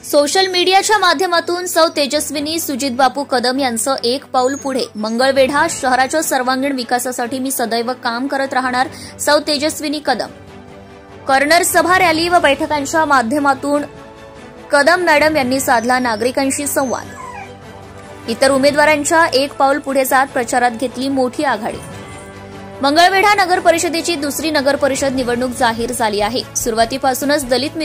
Social मीडियाच्या माध्यमातून सौ तेजस्विनी सुजितबापू कदम यांचं एक पाऊल पुढे। मंगळवेढा शहराच्या सर्वांगीण विकासासाठी मी सदैव काम करत राहणार, सौ तेजस्विनी कदम। कर्नर सभा, रॅली व बैठकांच्या माध्यमातून कदम मॅडम यांनी साधला नागरिकांशी संवाद। इतर उमेदवारांच्या एक पाऊल पुढे जात प्रचारात घेतली मोठी आघाडी। मंगळवेढा नगर परिषदेची दुसरी नगर परिषद निवडणूक जाहीर झाली आहे। सुरुवातीपासूनच दलित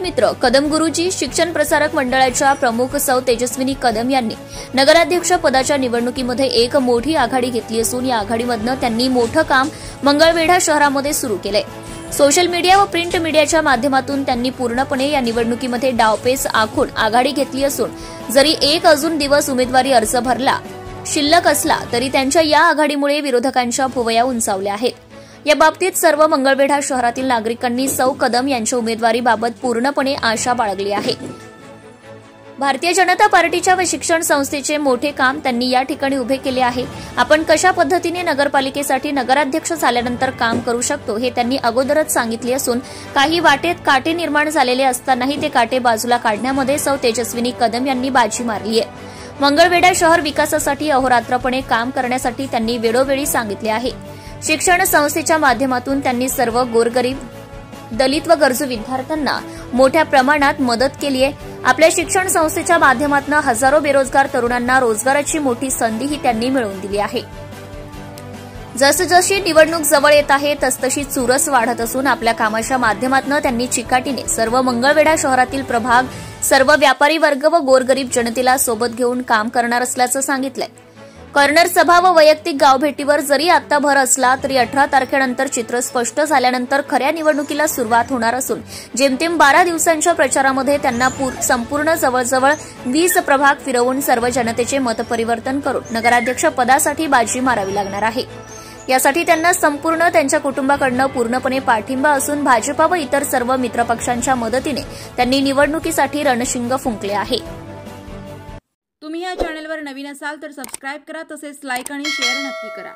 मित्र कदम गुरुजी शिक्षण प्रसारक मंडळाच्या प्रमुख सौ तेजस्विनी कदम यांनी नगराध्यक्ष पदाच्या निवडणुकीमध्ये एक मोठी आघाडी घेतली असून या आघाडीमधनं त्यांनी मोठं काम मंगळवेढा शहरामध्ये सुरू केलंय। सोशल मीडिया व प्रिंट मीडियाच्या माध्यमातून त्यांनी पूर्णपणे या निवडणुकीमध्ये डावपेच आखून आघाडी घेतली असून जरी एक अजून दिवस उमेदवारी अर्ज भरला शिल्लक असला तरी त्यांच्या या आघाडीमुळे विरोधकांच्या भुवया उंचावल्या आहेत। या बाबतीत सर्व मंगळवेढा शहरातील नागरिकांनी सौ कदम यांच्या उमेदवारीबाबत पूर्णपणे आशा बाळगली आहे। भारतीय जनता पार्टीच्या व शिक्षण संस्थेचे मोठे काम त्यांनी या ठिकाणी उभे केले आहे। आपण कशा पद्धतीने नगरपालिकेसाठी नगराध्यक्ष झाल्यानंतर काम करू शकतो हे त्यांनी अगोदरच सांगितले असून काही वाटेत काटे निर्माण झालेले असतानाही ते काटे बाजूला काढण्यामध्ये सौ तेजस्विनी कदम यांनी बाजी मारली आहे। मंगळवेढा शहर विकासासाठी अहोरात्रपणे काम करण्यासाठी त्यांनी वेळोवेळी सांगितले आहे। शिक्षण संस्थेच्या माध्यमातून त्यांनी सर्व गोरगरीब, दलित व गरजू विद्यार्थ्यांना मोठ्या प्रमाणात मदत केली आहे। आपल्या शिक्षण संस्थेच्या माध्यमातून हजारो बेरोजगार तरुणांना रोजगाराची मोठी संधीही त्यांनी मिळवून दिली आहे। जसजशी निवडणूक जवळ येत आहे तसतशी चुरस वाढत असून आपल्या कामाच्या माध्यमातून त्यांनी चिकाटीने सर्व मंगळवेढा शहरातील प्रभाग, सर्व व्यापारी वर्ग व गोरगरीब जनतेला सोबत घेऊन काम करणार असल्याचं सांगितलंय। कर्नर सभा व वैयक्तिक गावभेटीवर जरी आता भर असला तरी 18 तारखेनंतर चित्र स्पष्ट झाल्यानंतर खऱ्या निवडणुकीला सुरुवात होणार असून जेमतेम 12 दिवसांच्या प्रचारामध्ये त्यांना संपूर्ण जवळजवळ 20 प्रभाग फिरवून सर्व जनतेचे मतपरिवर्तन करून नगराध्यक्ष पदासाठी बाजी मारावी लागणार आहे। यासाठी त्यांना संपूर्ण त्यांच्या कुटुंबाकडून पूर्णपणे पाठिंबा असून भाजपा व इतर सर्व मित्रपक्षांच्या मदतीने त्यांनी निवडणुकीसाठी रणशिंग फुंकले आहे। तुम्ही या चॅनलवर नवीन असाल तर सबस्क्राइब करा, तसेच लाईक आणि शेअर नक्की करा।